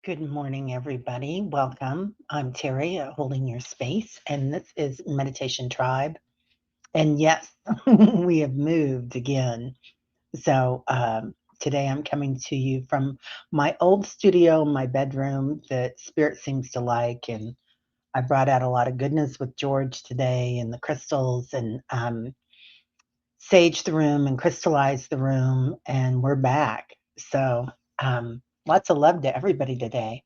Good morning, everybody. Welcome. I'm Terry, holding your space, and this is Meditation Tribe. And yes, we have moved again. So today I'm coming to you from my old studio, my bedroom that Spirit seems to like. And I brought out a lot of goodness with George today and the crystals and sage the room and crystallize the room. And we're back. So lots of love to everybody today.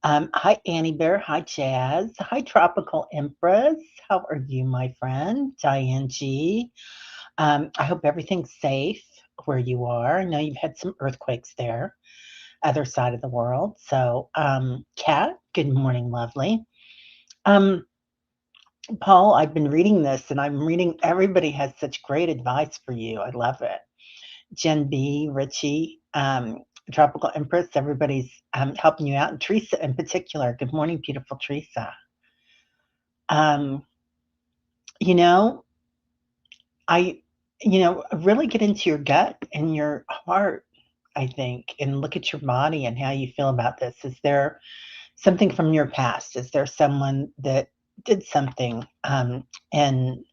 Hi, Annie Bear. Hi, Jazz. Hi, Tropical Empress. How are you, my friend? Diane G. I hope everything's safe where you are. I know you've had some earthquakes there, other side of the world. So Kat, good morning, lovely. Um, Paul, I've been reading this and I'm reading everybody has such great advice for you. I love it. Jen B, Richie, Tropical Empress, everybody's helping you out. And Teresa in particular. Good morning, beautiful Teresa. Um, you know, I, really get into your gut and your heart, I think, and look at your body and how you feel about this. Is there something from your past? Is there someone that did something and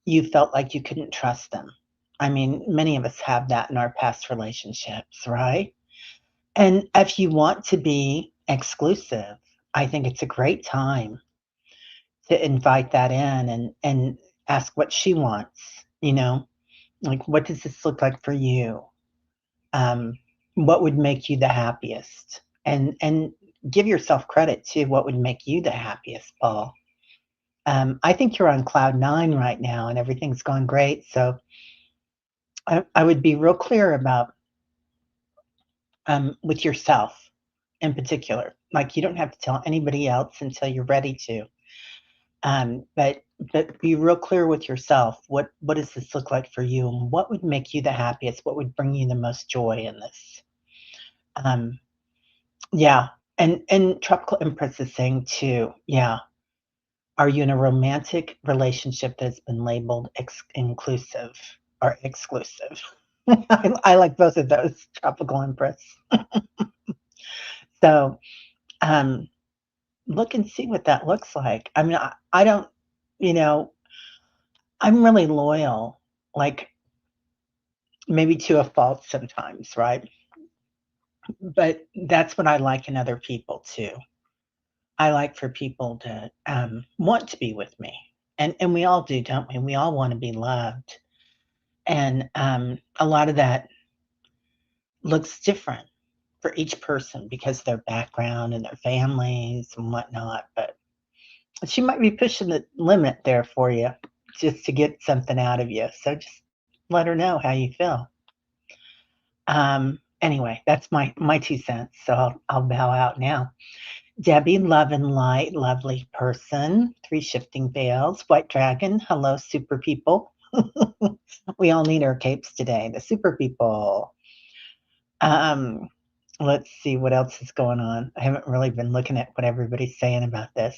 you felt like you couldn't trust them? I mean, many of us have that in our past relationships, right? And if you want to be exclusive, I think it's a great time to invite that in and ask what she wants, like what does this look like for you? Um, what would make you the happiest? And give yourself credit too. What would make you the happiest, Paul? I think you're on cloud nine right now and everything's going great. So I would be real clear about with yourself in particular. Like you don't have to tell anybody else until you're ready to. But be real clear with yourself. What does this look like for you, and what would make you the happiest? What would bring you the most joy in this? Um, yeah, and Tropical Empress is saying too. Yeah, are you in a romantic relationship that's been labeled inclusive or exclusive? I like both of those, Tropical Empress. So um, look and see what that looks like. I mean, I don't. You know, I'm really loyal. Like maybe to a fault sometimes, right? But that's what I like in other people too. I like for people to want to be with me, and we all do, don't we? We all want to be loved, and a lot of that looks different for each person because of their background and their families and whatnot. But she might be pushing the limit there for you just to get something out of you. So just let her know how you feel. Anyway, that's my 2 cents. So I'll bow out now. Debbie, love and light, lovely person. Three shifting veils. White dragon. Hello, super people. We all need our capes today. The super people. Um, let's see what else is going on. I haven't really been looking at what everybody's saying about this.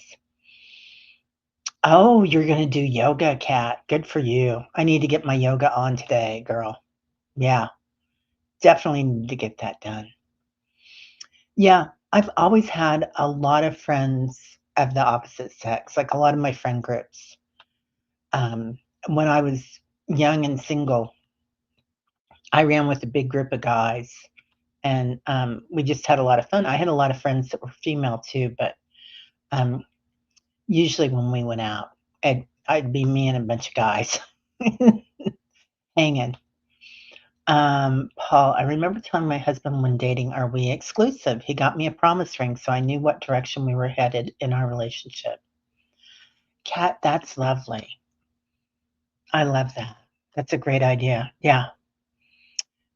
Oh, you're gonna do yoga, Kat. Good for you. I need to get my yoga on today, girl. Yeah, definitely need to get that done. Yeah, I've always had a lot of friends of the opposite sex, like a lot of my friend groups. Um, when I was young and single, I ran with a big group of guys, and we just had a lot of fun. I had a lot of friends that were female too, but um, usually when we went out, I'd be me and a bunch of guys hanging. Paul, I remember telling my husband when dating, are we exclusive? He got me a promise ring, so I knew what direction we were headed in our relationship. Kat, that's lovely. I love that. That's a great idea. Yeah.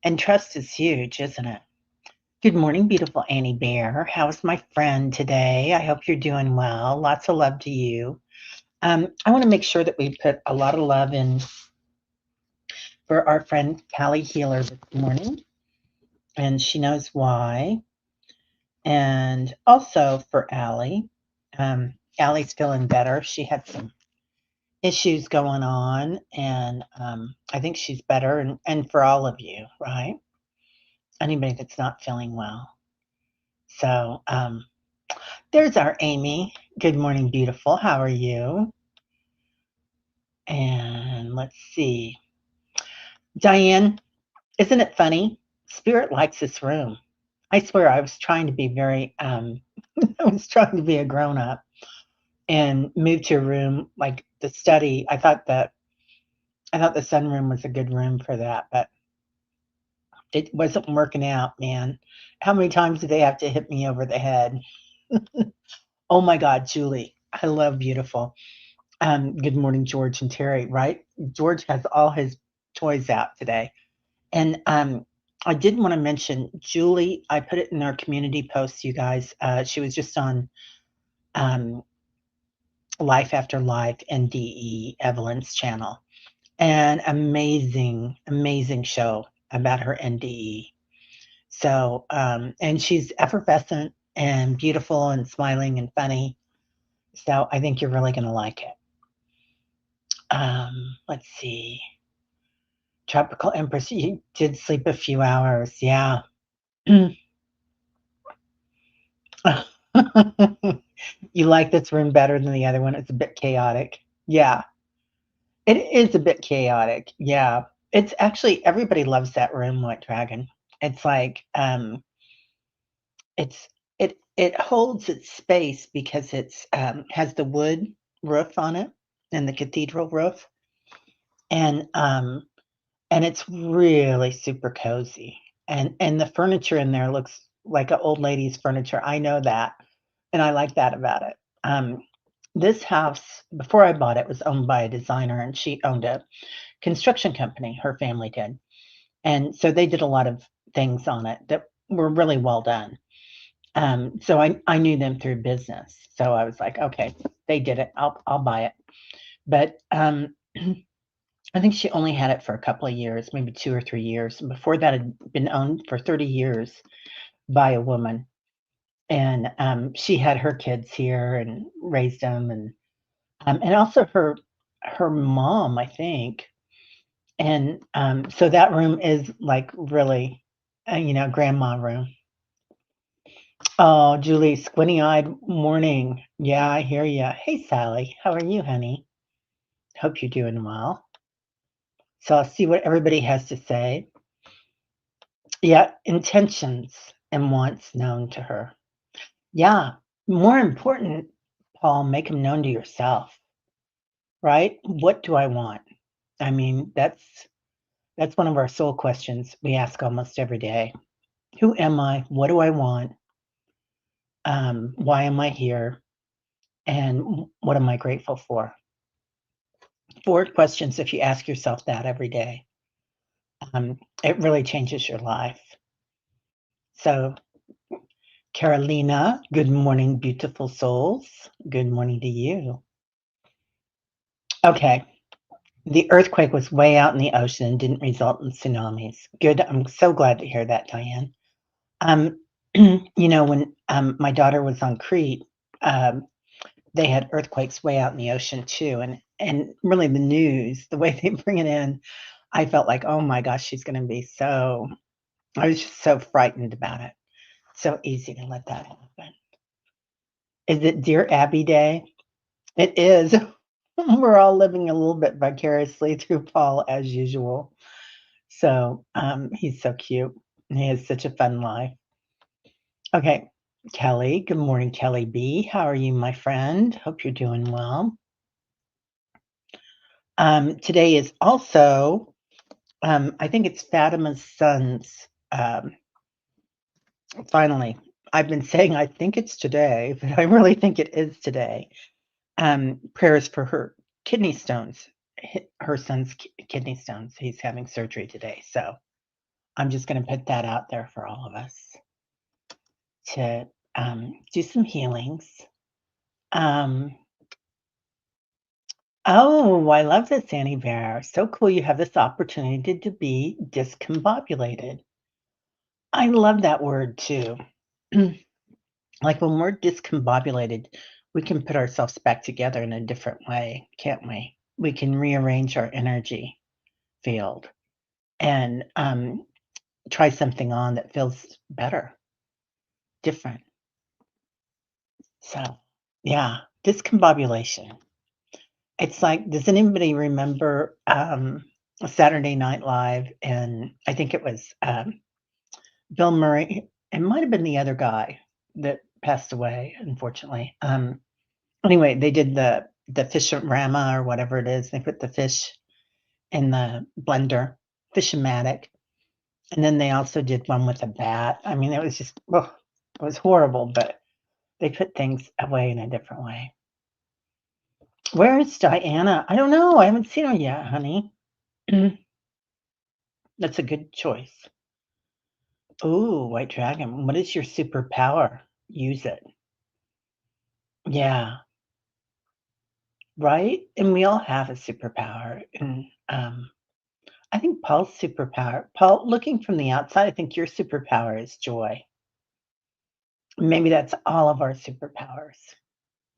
And trust is huge, isn't it? Good morning, beautiful Annie Bear. How's my friend today? I hope you're doing well. Lots of love to you. I want to make sure that we put a lot of love in for our friend Callie Healer this morning, and she knows why. And also for Allie. Allie's feeling better. She had some issues going on, and I think she's better. And for all of you, right? Anybody that's not feeling well. So there's our Amy. Good morning, beautiful. How are you? And let's see. Diane, isn't it funny? Spirit likes this room. I swear I was trying to be very, I was trying to be a grown up and move to a room like the study. I thought the sunroom was a good room for that, but it wasn't working out, man. How many times do they have to hit me over the head? Oh my God, Julie, I love beautiful. Good morning, George and Terry, right? George has all his toys out today. And I did want to mention Julie, I put it in our community post, you guys. She was just on um, Life After Life, NDE, Evelyn's channel. An amazing, amazing show about her NDE. So, and she's effervescent and beautiful and smiling and funny. So I think you're really going to like it. Let's see. Tropical Empress, you did sleep a few hours. Yeah. You like this room better than the other one. It's a bit chaotic. Yeah. It is a bit chaotic. Yeah. It's actually everybody loves that room, White Dragon. It's like it's it holds its space because it's has the wood roof on it and the cathedral roof. And and it's really super cozy. And the furniture in there looks like an old lady's furniture. I know that. And I like that about it. This house, before I bought it, was owned by a designer, and she owned a construction company. Her family did. And so they did a lot of things on it that were really well done. So I knew them through business. So I was like, okay, they did it. I'll buy it. But I think she only had it for a couple of years, maybe 2 or 3 years. And before that, had been owned for 30 years by a woman. And she had her kids here and raised them, and also her mom, I think. And so that room is like really, grandma room. Oh, Julie, squinty-eyed morning. Yeah, I hear ya. Hey, Sally, how are you, honey? Hope you're doing well. So I'll see what everybody has to say. Yeah, intentions and wants known to her. Yeah, more important, Paul, make them known to yourself, right? What do I want? I mean, that's one of our soul questions we ask almost every day. Who am I? What do I want? Why am I here? And what am I grateful for? 4 questions, if you ask yourself that every day, it really changes your life. So, Carolina, good morning, beautiful souls. Good morning to you. Okay. The earthquake was way out in the ocean and didn't result in tsunamis. Good. I'm so glad to hear that, Diane. Um, when my daughter was on Crete, um, they had earthquakes way out in the ocean too, and really the news, the way they bring it in, I felt like, oh my gosh, she's going to be so. I was just so frightened about it. So easy to let that happen. Is it Dear Abby Day? It is. We're all living a little bit vicariously through Paul as usual. So he's so cute. He has such a fun life. Okay, Kelly. Good morning, Kelly B. How are you, my friend? Hope you're doing well. Today is also, I think it's Fatima's son's. Finally, I've been saying I think it's today, but I really think it is today. Prayers for her kidney stones, her son's kidney stones. He's having surgery today. So I'm just going to put that out there for all of us to do some healings. Oh, I love this, Annie Bear. So cool you have this opportunity to be discombobulated. I love that word too. Like when we're discombobulated, we can put ourselves back together in a different way, can't we? We can rearrange our energy field and try something on that feels better. different. So, yeah, discombobulation. It's like, does anybody remember Saturday Night Live? And I think it was Bill Murray. It might have been the other guy that passed away, unfortunately. Anyway, they did the fish rama or whatever it is. They put the fish in the blender, fish-o-matic, and then they also did one with a bat. I mean, it was just, oh, it was horrible, but they put things away in a different way. Where is Diana? I don't know. I haven't seen her yet, honey. That's a good choice. Ooh, White Dragon. What is your superpower? Use it. Yeah, right? And we all have a superpower. And I think Paul's superpower, Paul, looking from the outside, I think your superpower is joy. Maybe that's all of our superpowers,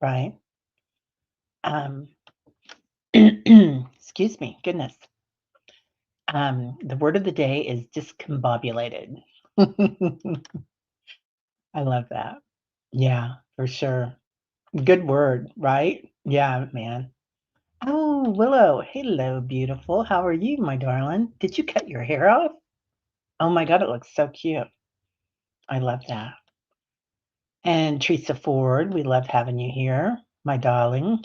right? Um, excuse me, goodness. The word of the day is discombobulated. I love that. Yeah, for sure. Good word, right? Yeah, man. Oh, Willow. Hello, beautiful. How are you, my darling? Did you cut your hair off? Oh my God, it looks so cute. I love that. And Teresa Ford, we love having you here, my darling.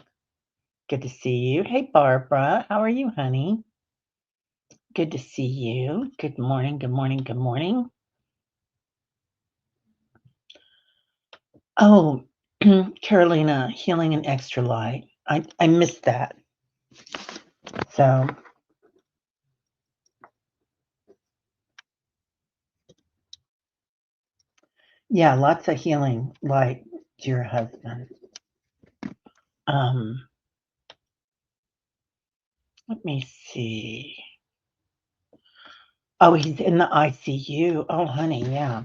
Good to see you. Hey, Barbara. How are you, honey? Good to see you. Good morning, good morning, good morning. Oh, Carolina, healing and extra light. I missed that. So, yeah, lots of healing light to your husband. Um, Let me see. Oh, he's in the ICU. Oh, honey, yeah.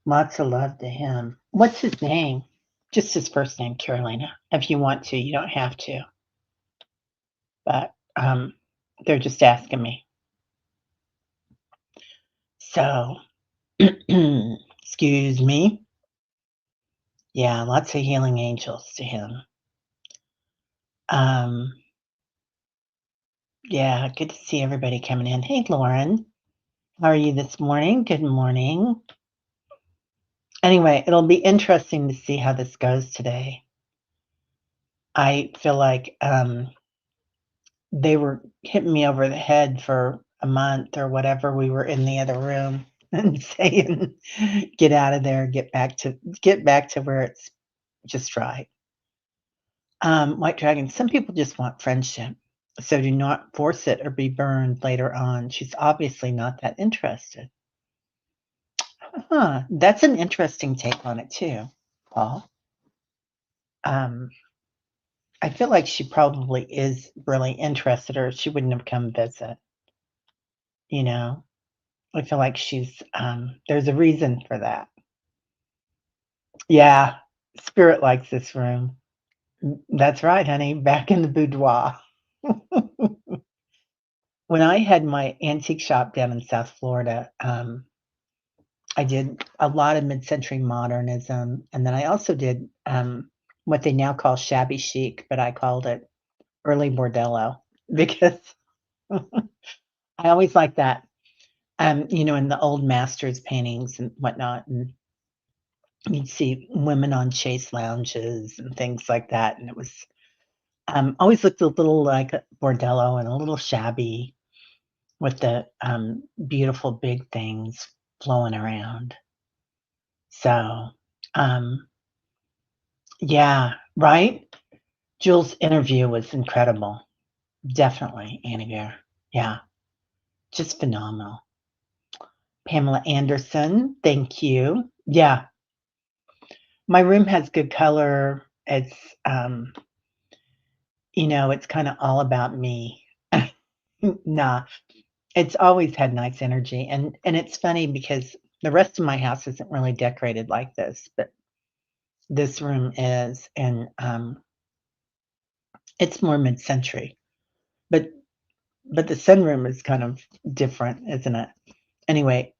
Lots of love to him. What's his name? Just his first name, Carolina. If you want to, you don't have to. But they're just asking me. So, excuse me. Yeah, lots of healing angels to him. Um, yeah, good to see everybody coming in. Hey, Lauren. How are you this morning? Good morning. Anyway, it'll be interesting to see how this goes today. I feel like they were hitting me over the head for a month or whatever. We were in the other room and saying, "Get out of there, get back to where it's just right." White Dragon, some people just want friendship, so do not force it or be burned later on. She's obviously not that interested. Huh, that's an interesting take on it too, Paul. Um, I feel like she probably is really interested, or she wouldn't have come visit. You know, I feel like she's there's a reason for that. Yeah, spirit likes this room. That's right, honey. Back in the boudoir. When I had my antique shop down in South Florida, I did a lot of mid-century modernism, and then I also did what they now call shabby chic, but I called it early bordello because I always like that. In the old masters paintings and whatnot, and you'd see women on chaise lounges and things like that, and it was always looked a little like a bordello and a little shabby with the beautiful big things flowing around. So, um, yeah, right? Jules' interview was incredible. Definitely, Annie Bear. Yeah, just phenomenal. Pamela Anderson, thank you. Yeah, my room has good color. It's kind of all about me. Nah, it's always had nice energy, and it's funny because the rest of my house isn't really decorated like this, but this room is, and it's more mid-century. But the sunroom is kind of different, isn't it? Anyway,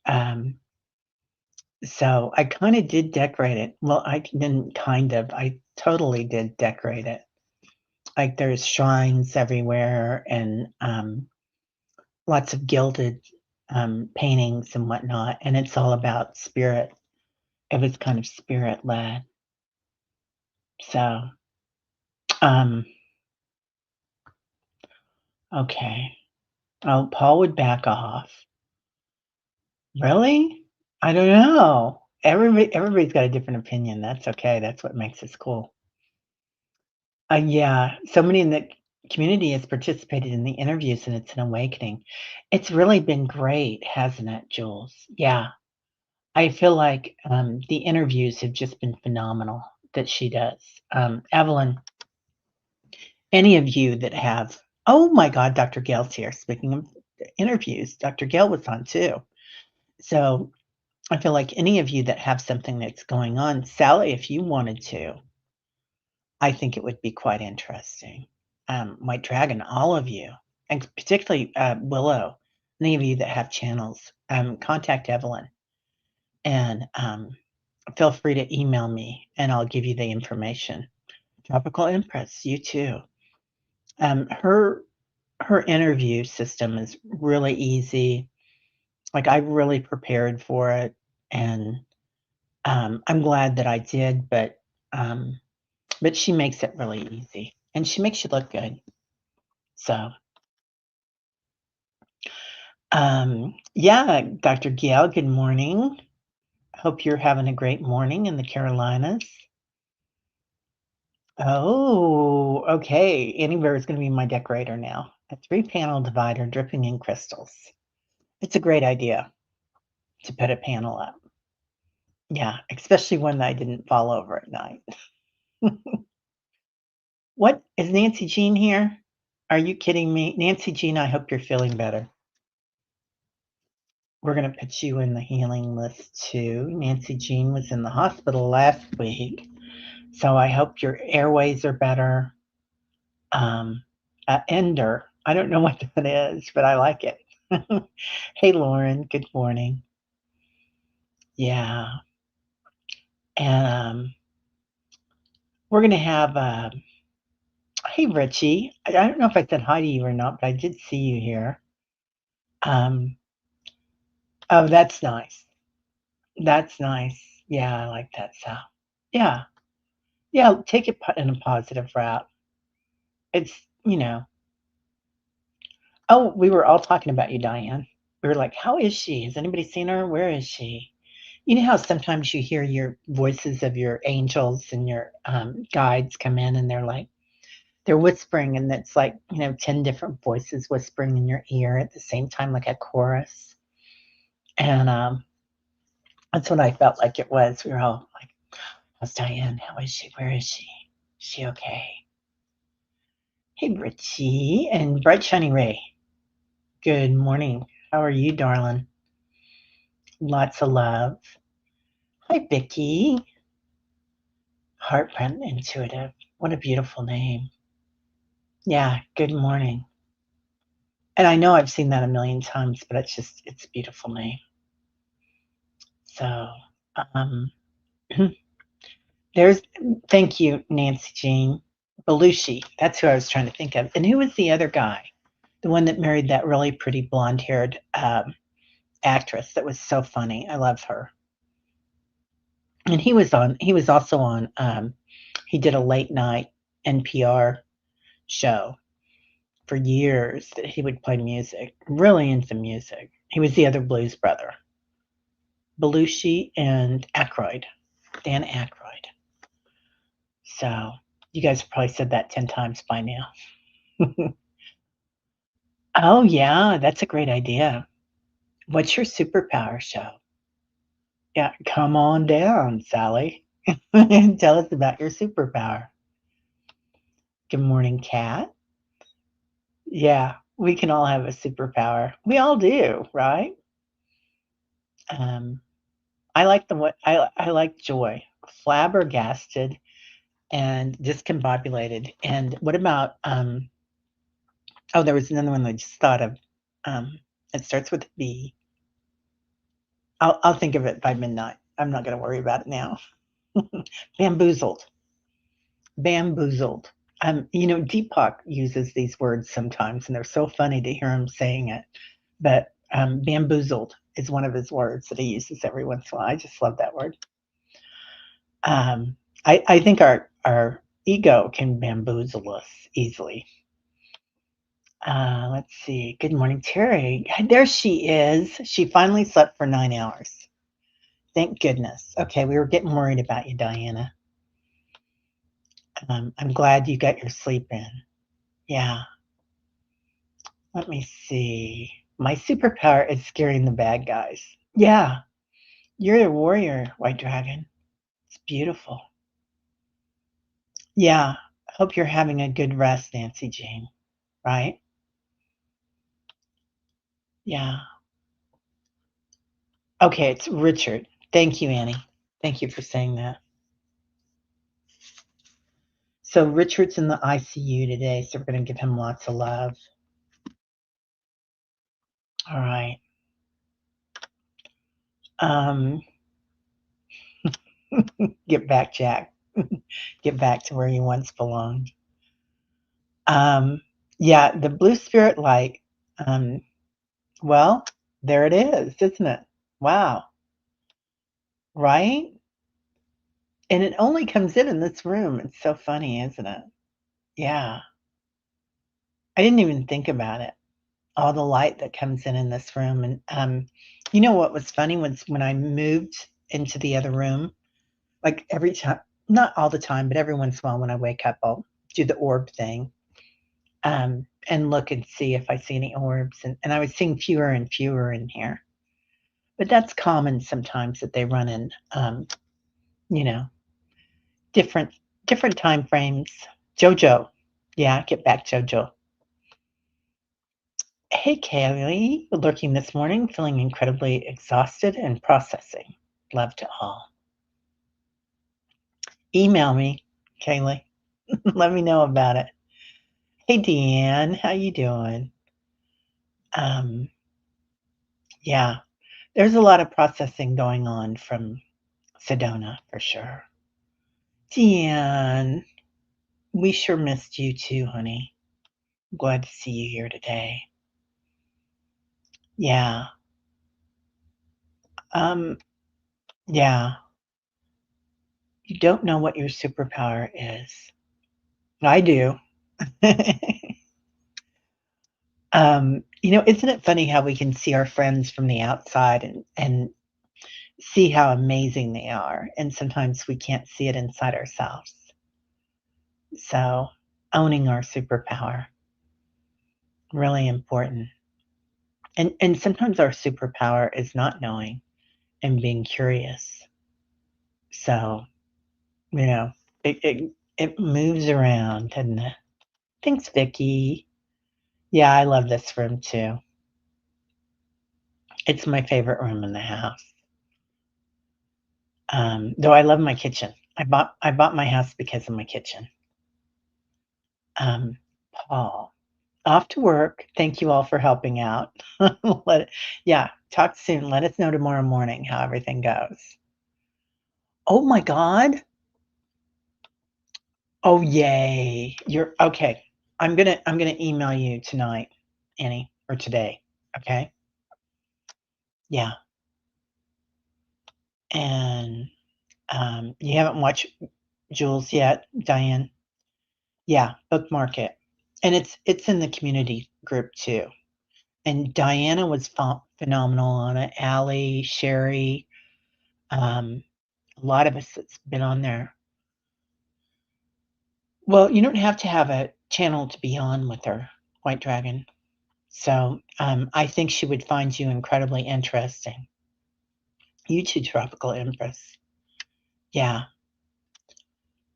So I kind of did decorate it. Well, I didn't kind of, I totally did decorate it. Like there's shrines everywhere and lots of gilded paintings and whatnot. And it's all about spirit. It was kind of spirit led. So, um, okay. Oh, Paul would back off. Really? I don't know. Everybody's got a different opinion. That's okay. That's what makes us cool. Yeah, somebody in the community has participated in the interviews, and it's an awakening. It's really been great, hasn't it, Jules? Yeah, I feel like the interviews have just been phenomenal that she does. Evelyn, any of you that have, oh my God, Dr. Gail's here. Speaking of interviews, Dr. Gail was on too. So I feel like any of you that have something that's going on, Sally, if you wanted to, I think it would be quite interesting. White Dragon, all of you, and particularly Willow, any of you that have channels, contact Evelyn and feel free to email me and I'll give you the information. Tropical Empress, you too. Her interview system is really easy. Like I really prepared for it, and I'm glad that I did. But she makes it really easy, and she makes you look good. So, yeah, Dr. Gail, good morning. Hope you're having a great morning in the Carolinas. Oh, okay. Anywhere is going to be my decorator now. A 3-panel divider dripping in crystals. It's a great idea to put a panel up. Yeah, especially one that I didn't fall over at night. What is Nancy Jean here? Are you kidding me? Nancy Jean, I hope you're feeling better. We're going to put you in the healing list too. Nancy Jean was in the hospital last week, so I hope your airways are better. Ender, I don't know what that is, but I like it. Hey, Lauren, good morning. Yeah, and we're going to have, hey, Richie. I don't know if I said hi to you or not, but I did see you here. Um, oh, that's nice. That's nice. Yeah, I like that sound. Yeah, yeah, take it in a positive route. It's, you know, oh, we were all talking about you, Diane. We were like, how is she? Has anybody seen her? Where is she? You know how sometimes you hear your voices of your angels and your guides come in and they're whispering, and it's like, 10 different voices whispering in your ear at the same time, like a chorus. And that's what I felt like it was. We were all like, how's Diane? How is she? Where is she? Is she okay? Hey, Richie and Bright Shiny Ray. Good morning. How are you, darling? Lots of love. Hi, Vicky. Heartprint Intuitive. What a beautiful name. Yeah, good morning. And I know I've seen that a million times, but it's a beautiful name. So, um, there's, thank you, Nancy Jean. Belushi, that's who I was trying to think of. And who was the other guy? The one that married that really pretty blonde haired actress that was so funny. I love her. And he was also on, he did a late night NPR show for years that he would play music, really into music. He was the other blues brother, Belushi and Aykroyd, Dan Aykroyd. So you guys have probably said that 10 times by now. Oh, yeah, that's a great idea. What's your superpower show? Yeah, come on down, Sally. Tell us about your superpower. Good morning, Kat. Yeah, we can all have a superpower. We all do, right? Um, I like the what I like joy, flabbergasted and discombobulated. And what about oh, there was another one that I just thought of. It starts with a B. I'll think of it by midnight. I'm not going to worry about it now. Bamboozled. Bamboozled. Deepak uses these words sometimes, and they're so funny to hear him saying it. But bamboozled is one of his words that he uses every once in a while. I just love that word. I think our ego can bamboozle us easily. Let's see. Good morning, Terry. There she is. She finally slept for 9 hours. Thank goodness. Okay, we were getting worried about you, Diana. I'm glad you got your sleep in. Yeah. Let me see. My superpower is scaring the bad guys. Yeah. You're a warrior, White Dragon. It's beautiful. Yeah. Hope you're having a good rest, Nancy Jane. Right? Yeah. Okay, it's Richard. Thank you, Annie. Thank you for saying that. So Richard's in the ICU today, so we're going to give him lots of love. All right. Get back, Jack. Get back to where you once belonged. Yeah, the blue spirit light. Well, there it is, isn't it? Wow. Right? And it only comes in this room. It's so funny, isn't it? Yeah. I didn't even think about it. All the light that comes in this room. And you know what was funny was when I moved into the other room, like every time, not all the time, but every once in a while when I wake up, I'll do the orb thing and look and see if I see any orbs. And I was seeing fewer and fewer in here. But that's common sometimes that they run in, you know, different different time frames. Jojo. Yeah, get back, Jojo. Hey, Kaylee, lurking this morning, feeling incredibly exhausted and processing. Love to all. Email me, Kaylee. Let me know about it. Hey, Deanne, how you doing? Um, yeah, there's a lot of processing going on from Sedona for sure. Deanne, we sure missed you too, honey. Glad to see you here today. Yeah. Um, yeah. You don't know what your superpower is. I do. Isn't it funny how we can see our friends from the outside and see how amazing they are, and sometimes we can't see it inside ourselves. So, owning our superpower, really important. And sometimes our superpower is not knowing and being curious. So, you know, it moves around, doesn't it? Thanks, Vicky. Yeah, I love this room too. It's my favorite room in the house. Though I love my kitchen. I bought my house because of my kitchen. Um, Paul, off to work. Thank you all for helping out. Yeah, talk soon. Let us know tomorrow morning how everything goes. Oh my God. Oh yay. You're okay. I'm gonna email you tonight, Annie, or today. Okay. Yeah. And you haven't watched Jules yet, Diane? Yeah, bookmark it. And it's in the community group too. And Diana was phenomenal on it. Allie, Sherry, a lot of us that's been on there. Well, you don't have to have a channel to be on with her, White Dragon. So I think she would find you incredibly interesting. You too, Tropical Empress. Yeah,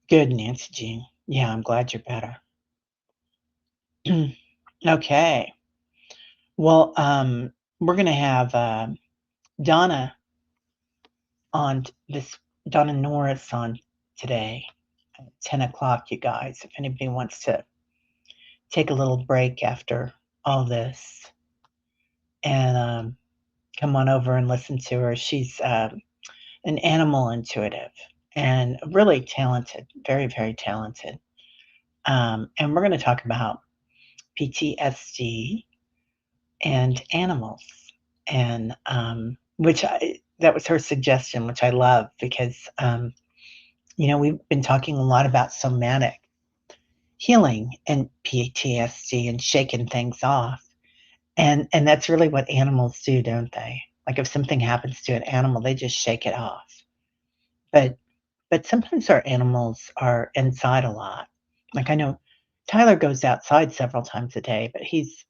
good, Nancy Jean. Yeah, I'm glad you're better. Okay. Well, we're going to have Donna on this, Donna Norris on today at 10 o'clock, you guys, if anybody wants to take a little break after all this and come on over and listen to her. She's an an animal intuitive and really talented, very, very talented. And we're going to talk about PTSD and animals. And that was her suggestion, which I love because, we've been talking a lot about somatic healing and PTSD and shaking things off. And that's really what animals do, don't they? Like if something happens to an animal, they just shake it off. But but sometimes our animals are inside a lot. Like I know Tyler goes outside several times a day, but he's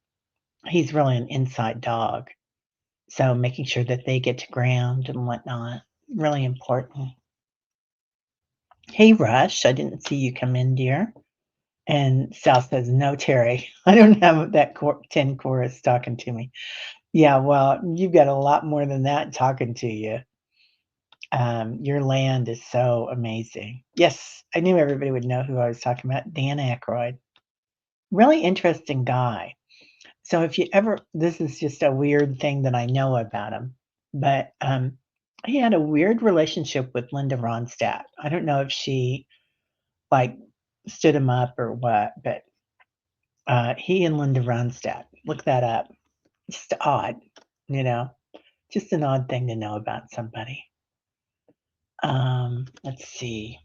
really an inside dog. So making sure that they get to ground and whatnot, really important. Hey Rush, I didn't see you come in, dear. And Sal says, no, Terry, I don't have that 10 chorus talking to me. Yeah, well, you've got a lot more than that talking to you. Your land is so amazing. Yes, I knew everybody would know who I was talking about. Dan Aykroyd. Really interesting guy. So if you ever, this is just a weird thing that I know about him, but he had a weird relationship with Linda Ronstadt. I don't know if she like stood him up or what, but he and Linda Ronstadt, look that up. Just odd, you know, just an odd thing to know about somebody. Let's see.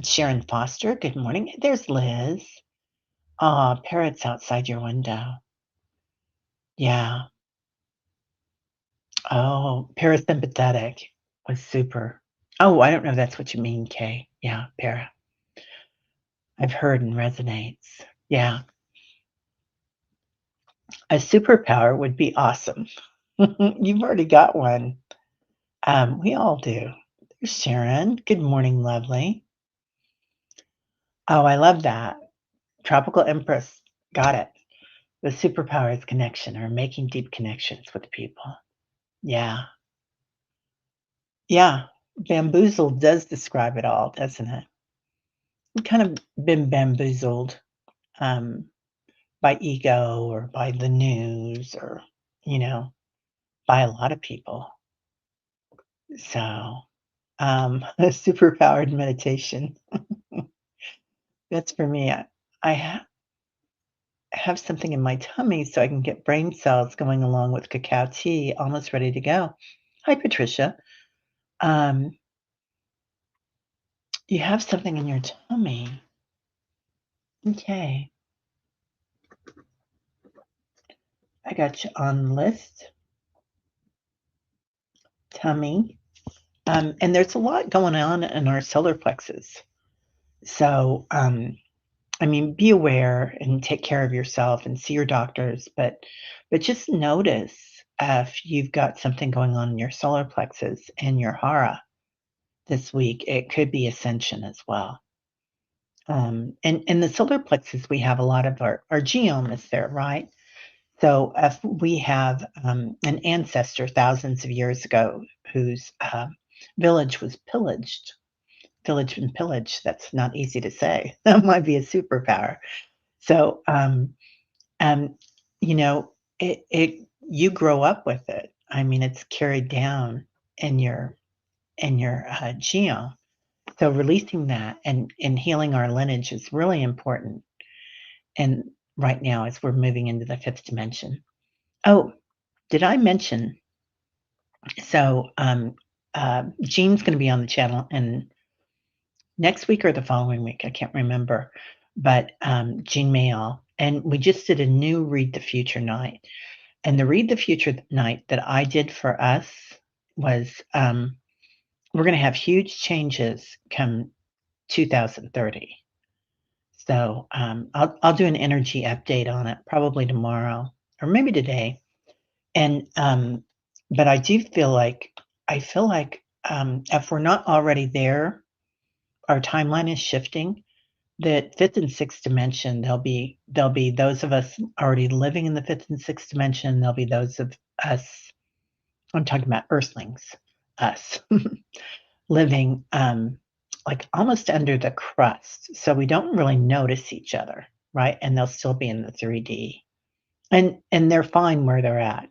Sharon Foster, good morning. There's Liz. Parrots outside your window. Yeah. Oh, parasympathetic was super. Oh, I don't know if that's what you mean, Kay. Yeah, para. I've heard and resonates. Yeah. A superpower would be awesome. You've already got one. We all do. There's Sharon. Good morning, lovely. Oh, I love that. Tropical Empress. Got it. The superpower is connection or making deep connections with people. Yeah. Yeah. Bamboozled does describe it all, doesn't it? We've kind of been bamboozled um, by ego or by the news or, you know, by a lot of people. So, superpowered meditation. That's for me. I have something in my tummy so I can get brain cells going along with cacao tea, almost ready to go. Hi, Patricia. Um, you have something in your tummy. Okay. I got you on the list. Tummy. And there's a lot going on in our solar plexus. So, I mean, be aware and take care of yourself and see your doctors, but just notice if you've got something going on in your solar plexus and your hara this week. It could be ascension as well. And in the solar plexus, we have a lot of our geom is there, right? So if we have an ancestor thousands of years ago whose village was pillaged, village and pillage, that's not easy to say. That might be a superpower. So, um, you know, it you grow up with it. I mean, it's carried down in your geo. So releasing that and healing our lineage is really important. And right now, as we're moving into the fifth dimension. Oh, did I mention? So, Jean's going to be on the channel, and next week or the following week, I can't remember, but Jean Mayall, and we just did a new Read the Future night. And the Read the Future night that I did for us was we're going to have huge changes come 2030. So I'll do an energy update on it probably tomorrow or maybe today. And but I feel like if we're not already there, our timeline is shifting. That fifth and sixth dimension, there'll be those of us already living in the fifth and sixth dimension. There'll be those of us. I'm talking about Earthlings, us living like almost under the crust, so we don't really notice each other, right? And they'll still be in the 3D, and they're fine where they're at.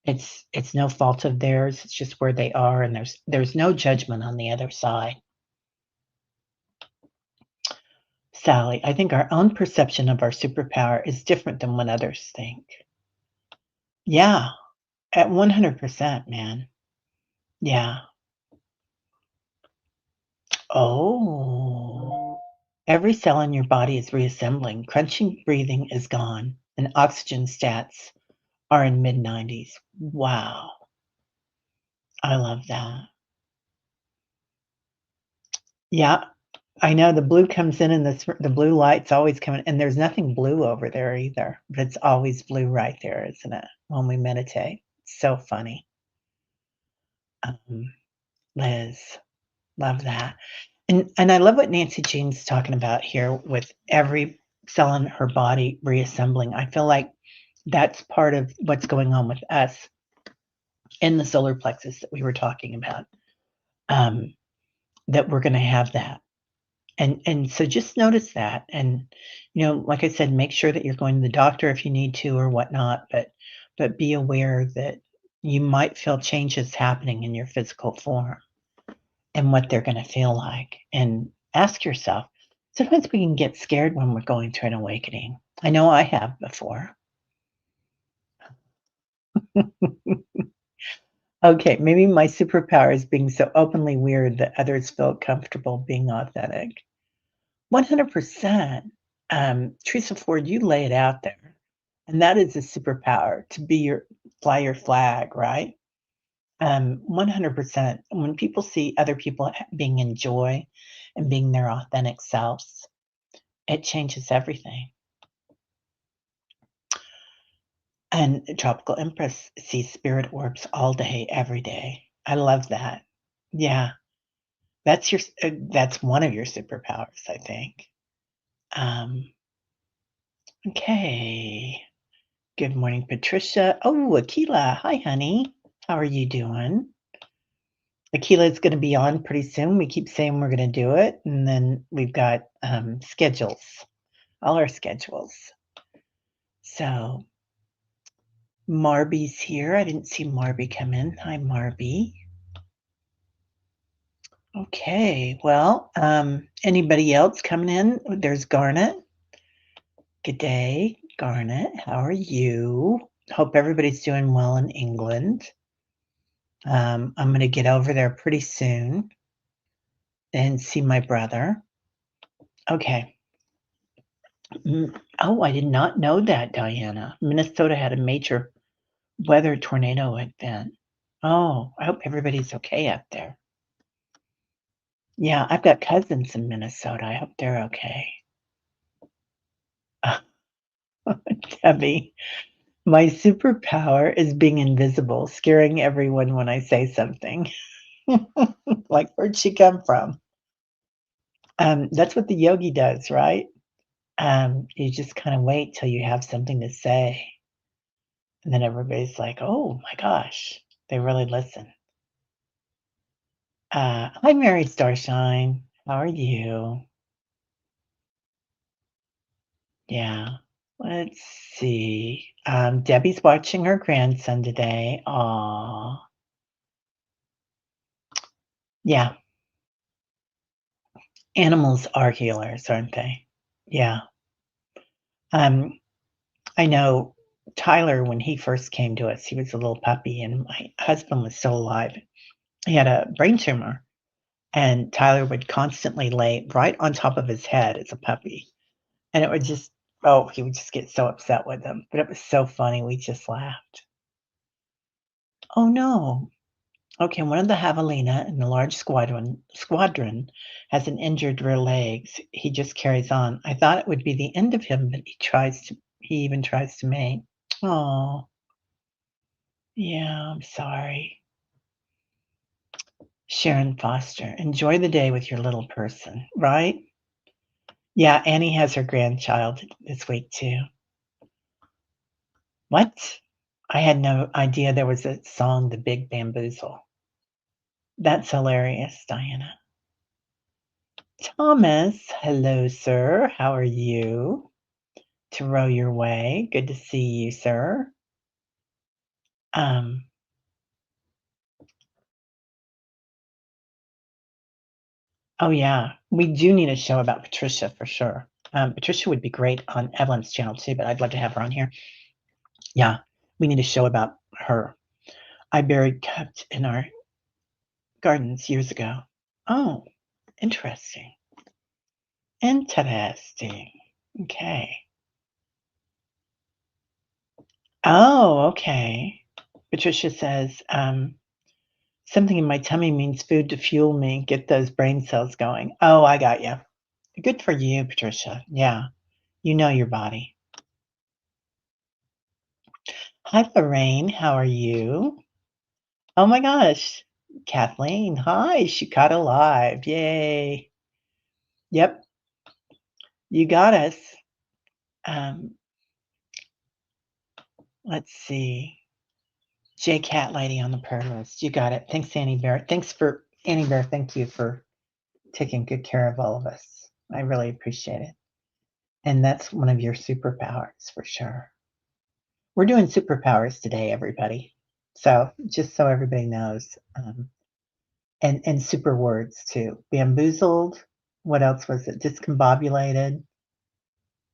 It's no fault of theirs, it's just where they are, and there's no judgment on the other side. Sally, I think our own perception of our superpower is different than what others think. Yeah, at 100%, man. Yeah. Oh. Every cell in your body is reassembling. Crunching breathing is gone, and oxygen stats are in mid-90s. Wow. I love that. Yeah, I know the blue comes in and the blue light's always coming, and there's nothing blue over there either, but it's always blue right there, isn't it? When we meditate. So funny. Um, Liz, love that. And I love what Nancy Jean's talking about here with every cell in her body reassembling. I feel like that's part of what's going on with us in the solar plexus that we were talking about. That we're going to have that. And so just notice that, and like I said, make sure that you're going to the doctor if you need to or whatnot, but be aware that you might feel changes happening in your physical form and what they're going to feel like. And ask yourself, sometimes we can get scared when we're going through an awakening. I know I have before. Okay, maybe my superpower is being so openly weird that others feel comfortable being authentic. 100%. Teresa Ford, you lay it out there. And that is a superpower to be fly your flag, right? 100%. When people see other people being in joy and being their authentic selves, it changes everything. And Tropical Empress sees spirit orbs all day, every day. I love that. Yeah, that's one of your superpowers, I think. Um, okay. Good morning, Patricia. Oh, Akila. Hi, honey. How are you doing? Akila is going to be on pretty soon. We keep saying we're going to do it, and then we've got schedules, all our schedules. So Marby's here. I didn't see Marby come in. Hi, Marby. Okay. Well, anybody else coming in? There's Garnet. Good day, Garnet. How are you? Hope everybody's doing well in England. I'm going to get over there pretty soon and see my brother. Okay. Oh, I did not know that, Diana. Minnesota had a major weather tornado event. Oh, I hope everybody's okay up there. Yeah, I've got cousins in Minnesota. I hope they're okay. Debbie, my superpower is being invisible, scaring everyone when I say something. Like, where'd she come from? That's what the yogi does, right? You just kind of wait till you have something to say. And then everybody's like, oh my gosh, they really listen. Hi, Mary Starshine. How are you? Yeah. Let's see. Debbie's watching her grandson today. Aw. Yeah. Animals are healers, aren't they? Yeah. Um, I know Tyler, when he first came to us, he was a little puppy, and my husband was still alive. He had a brain tumor, and Tyler would constantly lay right on top of his head as a puppy. And it would just he would just get so upset with them, but it was so funny, we just laughed. Oh, no. Okay, one of the javelina in the large squadron has an injured rear legs. He just carries on. I thought it would be the end of him, but he even tries to mate. Oh, yeah, I'm sorry. Sharon Foster, enjoy the day with your little person, right? Yeah, Annie has her grandchild this week too. What? I had no idea there was a song, The Big Bamboozle. That's hilarious, Diana. Thomas, hello, sir. How are you? To row your way. Good to see you, sir. Um, oh, yeah. We do need a show about Patricia for sure. Patricia would be great on Evelyn's channel too, but I'd love to have her on here. Yeah, we need a show about her. I buried kept in our gardens years ago. Oh, interesting. Interesting. Okay. Oh, okay. Patricia says, something in my tummy means food to fuel me, get those brain cells going. Oh, I got you. Good for you, Patricia. Yeah, you know your body. Hi, Lorraine. How are you? Oh my gosh. Kathleen. Hi. She caught alive. Yay. Yep. You got us. Um, let's see. J Cat Lady on the prayer list. You got it. Thanks, Annie Bear. Thanks for Annie Bear. Thank you for taking good care of all of us. I really appreciate it. And that's one of your superpowers for sure. We're doing superpowers today, everybody. So just so everybody knows, and super words too. Bamboozled. What else was it? Discombobulated.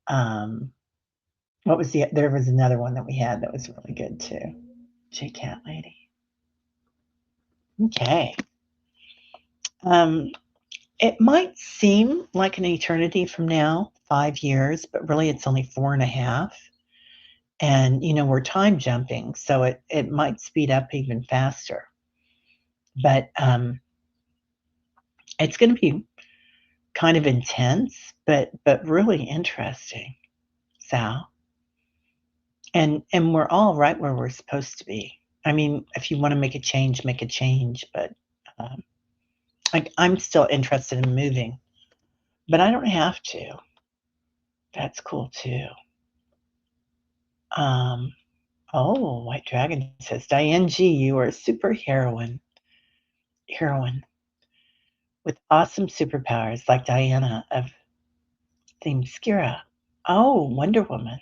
Um, what was there was another one that we had that was really good too. J Cat Lady. Okay. Um, it might seem like an eternity from now, 5 years, but really it's only 4.5. And we're time jumping, so it might speed up even faster. But it's going to be kind of intense, but really interesting, Sal. And we're all right where we're supposed to be. I mean, if you want to make a change, make a change. But um, I'm still interested in moving, but I don't have to. That's cool too. Um, oh, White Dragon says, Diane G, you are a super heroine with awesome superpowers like Diana of Themyscira. Oh, Wonder Woman.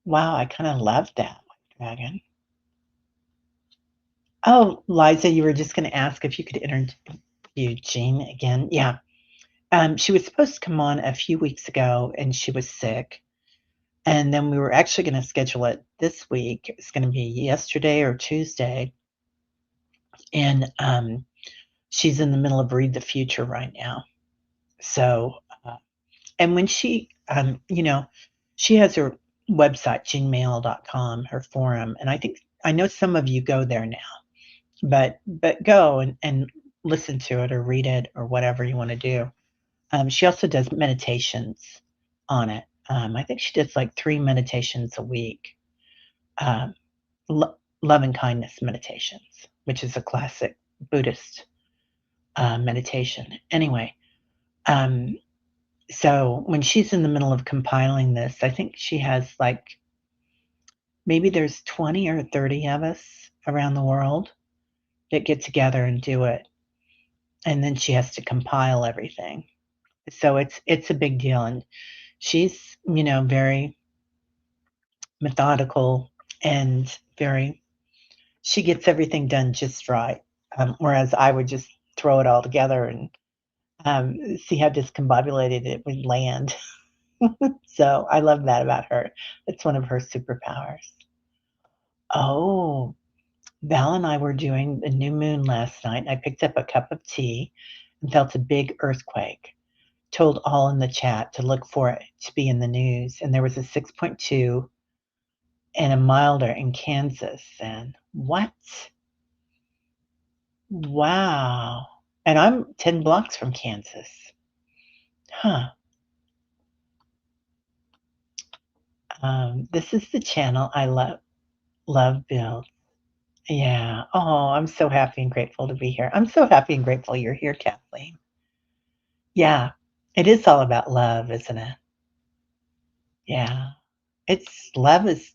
Wow, I kind of love that, White Dragon. Oh, Liza, you were just going to ask if you could interview Jean again. Yeah. She was supposed to come on a few weeks ago and she was sick. And then we were actually going to schedule it this week. It was going to be yesterday or Tuesday. And she's in the middle of Read the Future right now. So, and when she has her website, jeanmail.com, her forum. And I know some of you go there now, but go and listen to it or read it or whatever you want to do. She also does meditations on it. I think she does like 3 meditations a week. Um, love and kindness meditations, which is a classic Buddhist meditation. Anyway, um, so when she's in the middle of compiling this, I think she has like maybe there's 20 or 30 of us around the world that get together and do it. And then she has to compile everything. So it's a big deal. And she's, very methodical and she gets everything done just right. Whereas I would just throw it all together and see how discombobulated it would land. So I love that about her. It's one of her superpowers. Oh, Val and I were doing the new moon last night. I picked up a cup of tea and felt a big earthquake. Told all in the chat to look for it to be in the news. And there was a 6.2 and a milder in Kansas. And what? Wow. And I'm 10 blocks from Kansas. Huh. This is the channel I love build. Yeah. Oh, I'm so happy and grateful to be here. I'm so happy and grateful you're here, Kathleen. Yeah. It is all about love, isn't it? Yeah. It's love is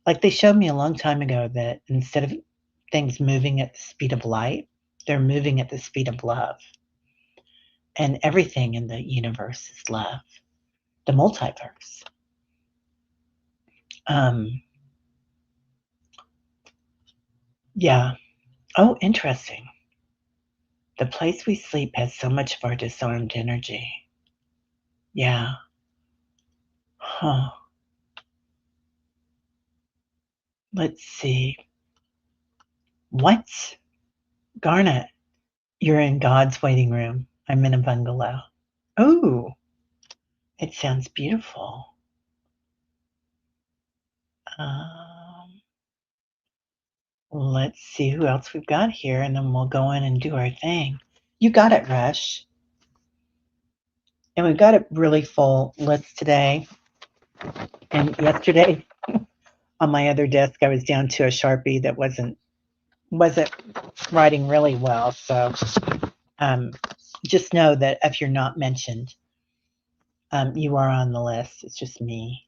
like they showed me a long time ago that instead of things moving at the speed of light, they're moving at the speed of love. And everything in the universe is love. The multiverse. Um, Yeah. Oh, interesting. The place we sleep has so much of our disarmed energy. Yeah. Huh. Let's see. What? Garnet, you're in God's waiting room. I'm in a bungalow. Oh, it sounds beautiful. Um, let's see who else we've got here, and then we'll go in and do our thing. You got it, Rush. And we've got a really full list today. And yesterday on my other desk, I was down to a Sharpie that wasn't writing really well. So um, just know that if you're not mentioned, you are on the list. It's just me.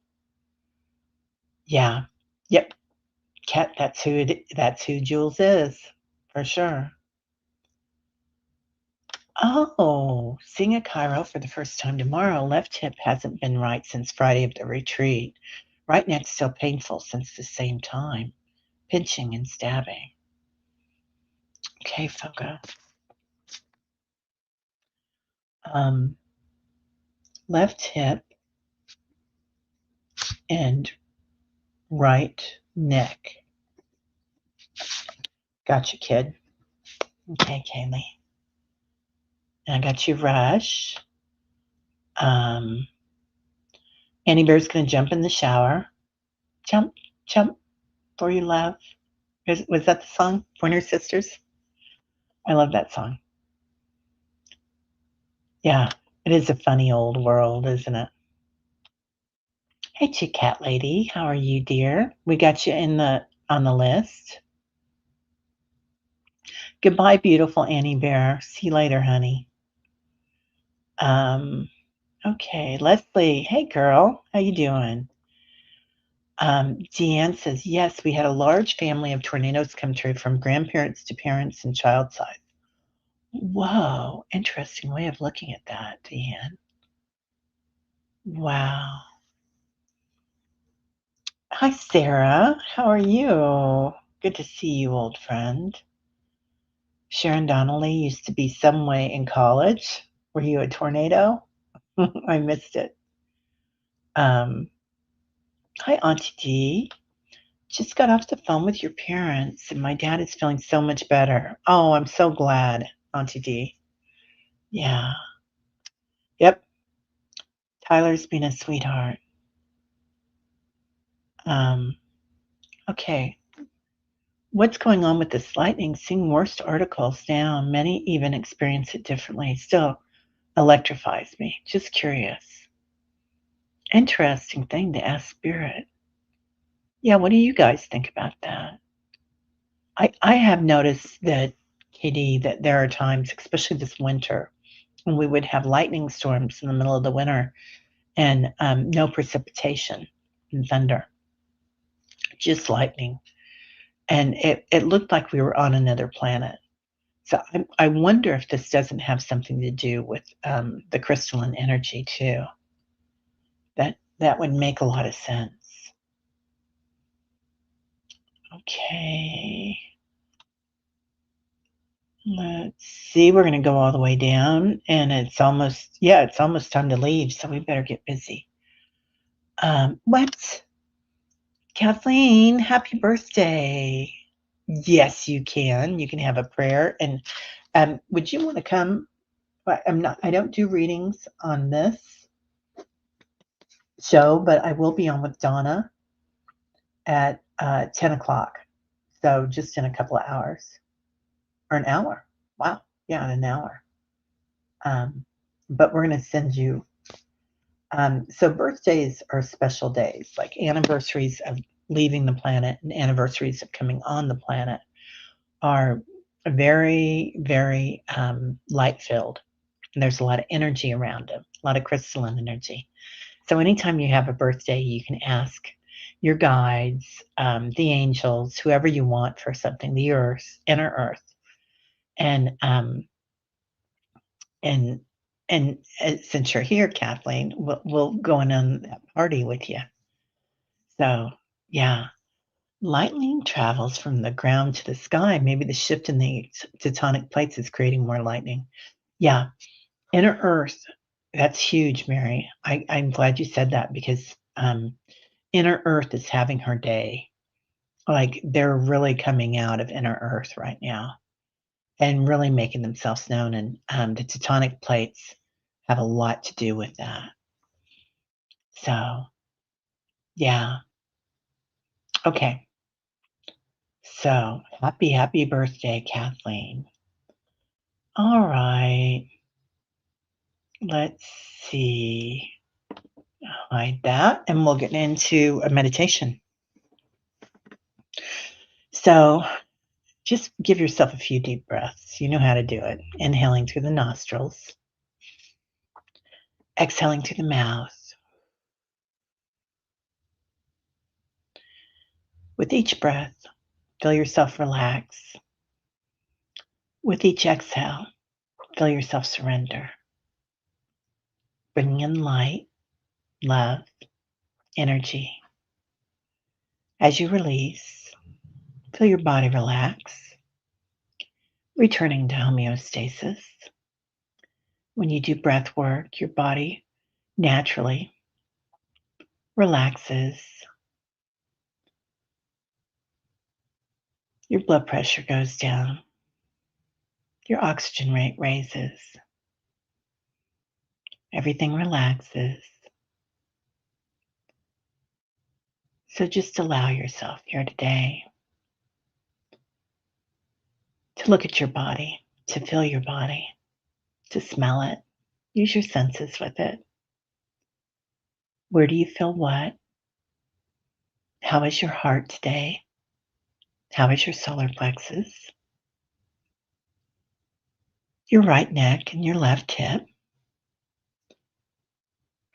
Yeah. Yep. Cat. That's who Jules is, for sure. Oh, seeing a Cairo for the first time tomorrow. Left hip hasn't been right since Friday of the retreat. Right neck's still painful since the same time. Pinching and stabbing. Okay, Fogo. Um, left hip and right neck. Gotcha, kid. Okay, Kaylee. And I got you, Rush. Um, Annie Bear's gonna jump in the shower. Jump, jump for you, love. Was that the song? Pointer Sisters? I love that song. Yeah, it is a funny old world, isn't it? Hey, Chick Cat Lady, how are you, dear? We got you in the on the list. Goodbye, beautiful Annie Bear. See you later, honey. Um, okay, Leslie. Hey, girl, how you doing? Deanne says yes. We had a large family of tornadoes come through, from grandparents to parents and child size. Whoa, interesting way of looking at that, Deanne. Wow. Hi, Sarah. How are you? Good to see you, old friend. Sharon Donnelly used to be some way in college. Were you a tornado? I missed it. Um, Hi, Auntie D. Just got off the phone with your parents, and my dad is feeling so much better. Oh, I'm so glad, Auntie D. Yeah. Yep. Tyler's been a sweetheart. Um, okay. What's going on with this lightning? Seeing worst articles down. Many even experience it differently. Still electrifies me. Just curious. Interesting thing to ask Spirit. Yeah, what do you guys think about that? I have noticed that, KD, that there are times, especially this winter, when we would have lightning storms in the middle of the winter and no precipitation and thunder, just lightning. And it looked like we were on another planet. So I wonder if this doesn't have something to do with the crystalline energy too. That would make a lot of sense. Okay. Let's see. We're going to go all the way down, and it's almost time to leave. So we better get busy. What? Kathleen, happy birthday. Yes, you can. You can have a prayer. And would you want to come? I don't do readings on this show, but I will be on with Donna at 10 o'clock. So just in a couple of hours or an hour. Wow. Yeah, in an hour. But we're going to send you. So birthdays are special days, like anniversaries of leaving the planet and anniversaries of coming on the planet are very, very light filled. And there's a lot of energy around them, a lot of crystalline energy. So anytime you have a birthday, you can ask your guides, the angels, whoever you want for something, the earth, inner earth, and and since you're here, Kathleen, we'll go in on that party with you. So yeah. Lightning travels from the ground to the sky. Maybe the shift in the tectonic plates is creating more lightning. Yeah, inner Earth. That's huge, Mary. I'm glad you said that because inner Earth is having her day. Like they're really coming out of inner Earth right now and really making themselves known. And the tectonic plates have a lot to do with that. So, yeah. Okay. So, happy birthday, Kathleen. All right. Let's see. Hide that, and we'll get into a meditation. So, just give yourself a few deep breaths. You know how to do it. Inhaling through the nostrils, exhaling through the mouth. With each breath, feel yourself relax. With each exhale, feel yourself surrender. Bringing in light, love, energy. As you release, feel your body relax, returning to homeostasis. When you do breath work, your body naturally relaxes. Your blood pressure goes down. Your oxygen rate raises. Everything relaxes. So just allow yourself here today to look at your body, to feel your body, to smell it. Use your senses with it. Where do you feel what? How is your heart today? How is your solar plexus? Your right neck and your left hip,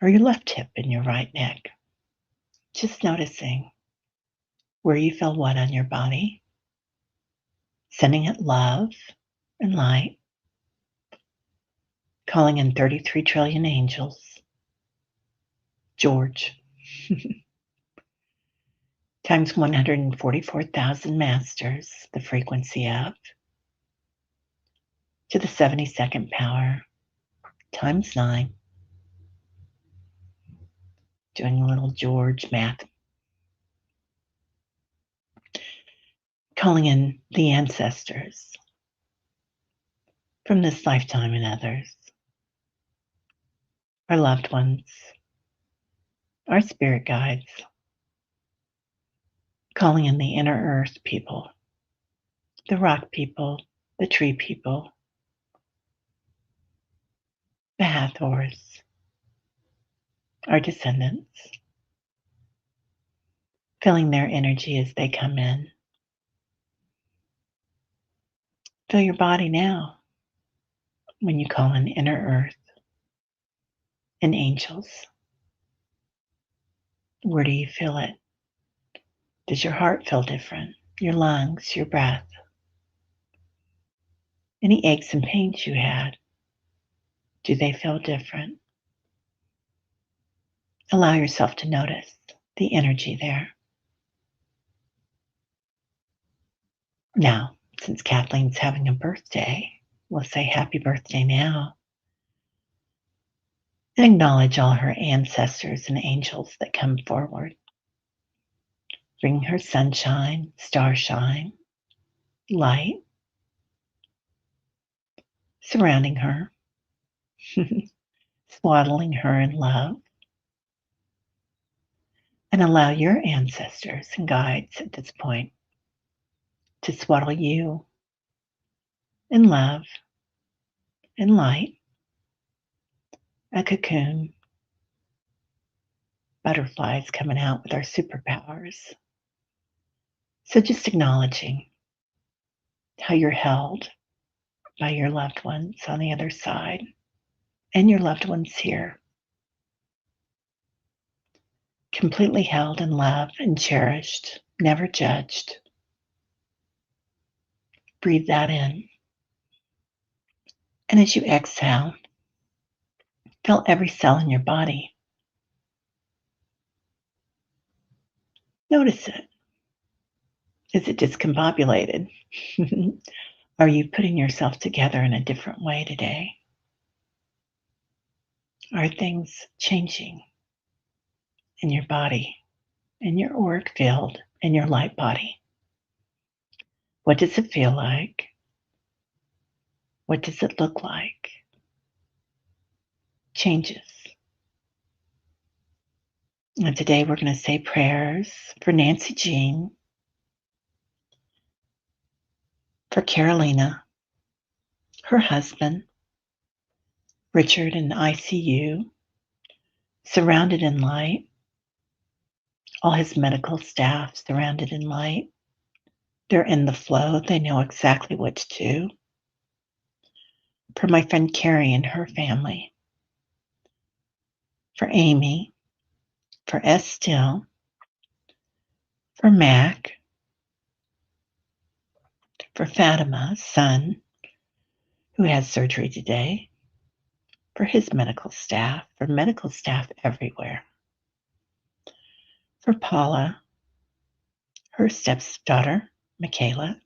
or your left hip and your right neck. Just noticing where you feel what on your body, sending it love and light, calling in 33 trillion angels. George, times 144,000 masters, the frequency of, to the 72nd power, times 9. Doing a little George math. Calling in the ancestors from this lifetime and others, our loved ones, our spirit guides, calling in the inner earth people, the rock people, the tree people, the Hathors, our descendants, feeling their energy as they come in. Feel your body now when you call in inner earth and angels. Where do you feel it? Does your heart feel different? Your lungs, your breath? Any aches and pains you had, do they feel different? Allow yourself to notice the energy there. Now, since Kathleen's having a birthday, we'll say happy birthday now and acknowledge all her ancestors and angels that come forward, bringing her sunshine, starshine, light, surrounding her, swaddling her in love. And allow your ancestors and guides at this point to swaddle you in love and light, a cocoon, butterflies coming out with our superpowers. So just acknowledging how you're held by your loved ones on the other side and your loved ones here, completely held in love and cherished, never judged. Breathe that in. And as you exhale, feel every cell in your body. Notice it. Is it discombobulated? Are you putting yourself together in a different way today? Are things changing in your body, in your auric field, in your light body? What does it feel like? What does it look like? Changes. And today we're going to say prayers for Nancy Jean, for Carolina, her husband, Richard in ICU, surrounded in light, all his medical staff surrounded in light. They're in the flow. They know exactly what to do. For my friend Carrie and her family, for Amy, for Estelle, for Mac, for Fatima's son, who has surgery today, for his medical staff, for medical staff everywhere, for Paula, her stepdaughter, Michaela,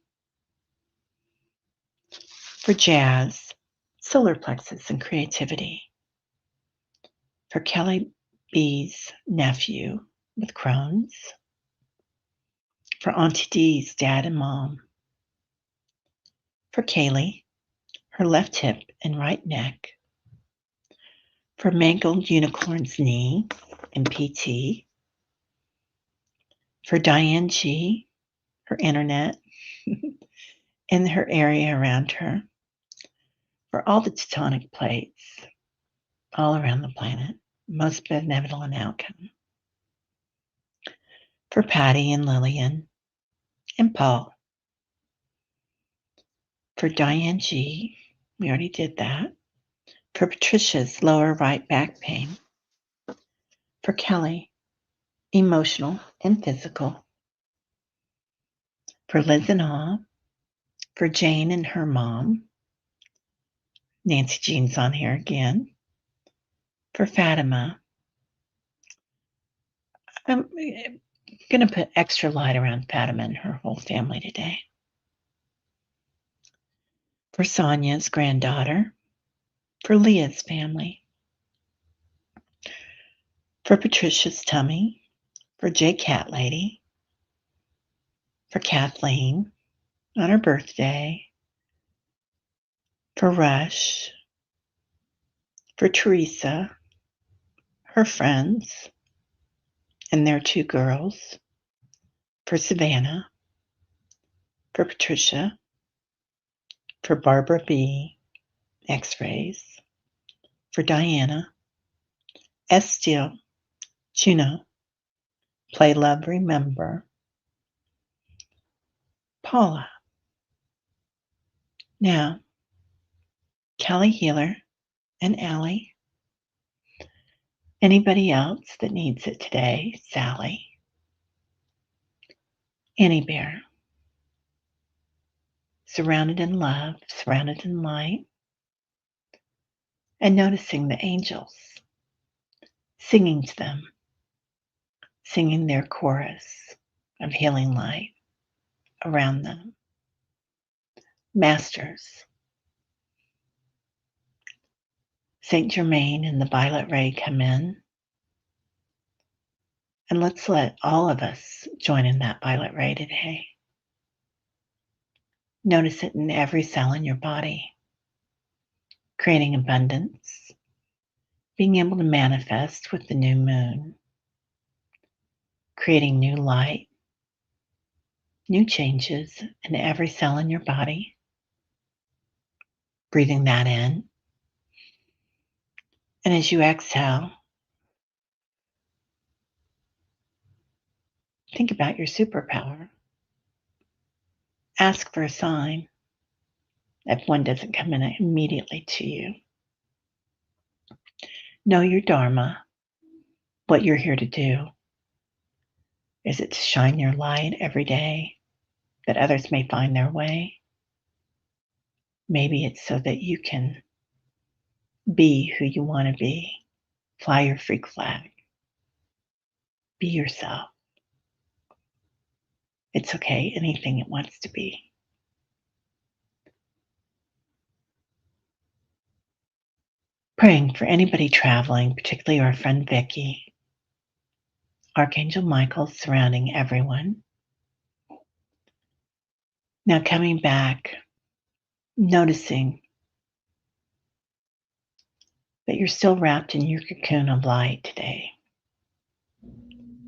for Jazz, solar plexus and creativity, for Kelly B's nephew with Crohn's, for Auntie D's dad and mom, for Kaylee, her left hip and right neck, for mangled unicorn's knee in PT, for Diane G, her internet, and her area around her, for all the tectonic plates all around the planet, most benevolent outcome, for Patty and Lillian and Paul, for Diane G, we already did that, for Patricia's lower right back pain, for Kelly, emotional and physical, for Liz and Awe, for Jane and her mom, Nancy Jean's on here again, for Fatima. I'm going to put extra light around Fatima and her whole family today. For Sonia's granddaughter, for Leah's family, for Patricia's tummy, for J Cat Lady, for Kathleen on her birthday, for Rush, for Teresa, her friends, and their two girls, for Savannah, for Patricia, for Barbara B, X-rays, for Diana, Estelle, Juno, Play Love Remember, Paula. Now, Kelly Healer and Allie. Anybody else that needs it today, Sally. Annie Bear. Surrounded in love, surrounded in light, and noticing the angels, singing to them, singing their chorus of healing light around them. Masters, Saint Germain and the violet ray come in, and let's let all of us join in that violet ray today. Notice it in every cell in your body, creating abundance, being able to manifest with the new moon, creating new light, new changes in every cell in your body, breathing that in. And as you exhale, think about your superpower. Ask for a sign if one doesn't come in immediately to you. Know your Dharma, what you're here to do. Is it to shine your light every day that others may find their way? Maybe it's so that you can be who you want to be. Fly your freak flag. Be yourself. It's okay, anything it wants to be. Praying for anybody traveling, particularly our friend Vicky. Archangel Michael surrounding everyone. Now coming back, noticing that you're still wrapped in your cocoon of light today.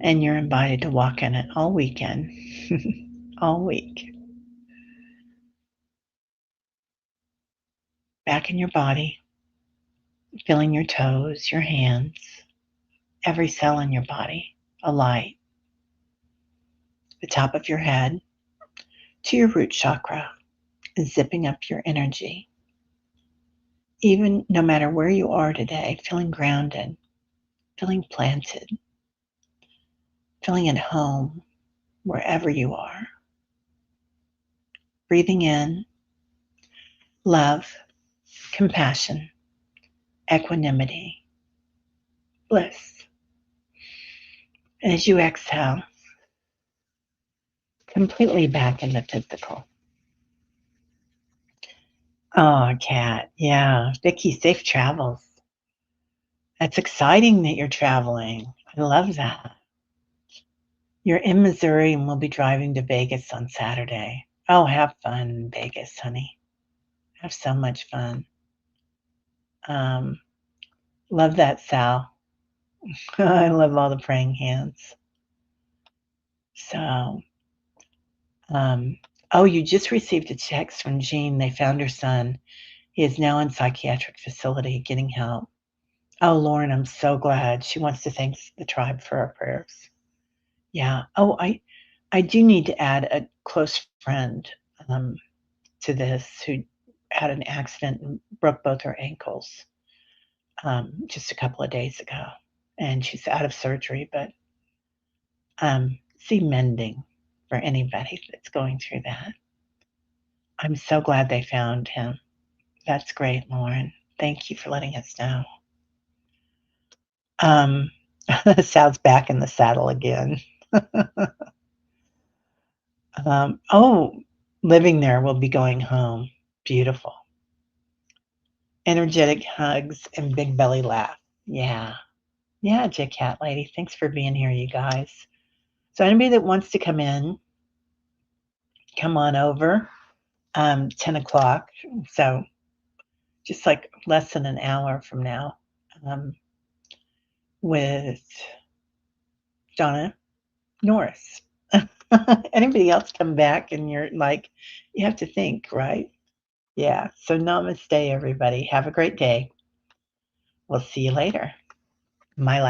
And you're invited to walk in it all weekend, all week. Back in your body, feeling your toes, your hands, every cell in your body, a light. The top of your head to your root chakra, zipping up your energy. Even no matter where you are today, feeling grounded, feeling planted, feeling at home wherever you are. Breathing in love, compassion, equanimity, bliss. And as you exhale, completely back in the physical. Oh, Kat, yeah. Vicky, safe travels. That's exciting that you're traveling. I love that. You're in Missouri and we'll be driving to Vegas on Saturday. Oh, have fun in Vegas, honey. Have so much fun. Um, love that, Sal. I love all the praying hands. So, um, oh, you just received a text from Jean. They found her son. He is now in psychiatric facility getting help. Oh, Lauren, I'm so glad. She wants to thank the tribe for our prayers. Yeah. Oh, I do need to add a close friend um, to this who had an accident and broke both her ankles just a couple of days ago. And she's out of surgery, but see mending for anybody that's going through that. I'm so glad they found him. That's great, Lauren. Thank you for letting us know. Um, Sal's back in the saddle again. Oh, living there will be going home. Beautiful. Energetic hugs and big belly laugh. Yeah. Yeah, J Cat Lady. Thanks for being here, you guys. So anybody that wants to come in, come on over. 10 o'clock. So just like less than an hour from now. Um, with Donna Norris. Anybody else come back and you're like, you have to think, right? Yeah. So namaste, everybody. Have a great day. We'll see you later. My life.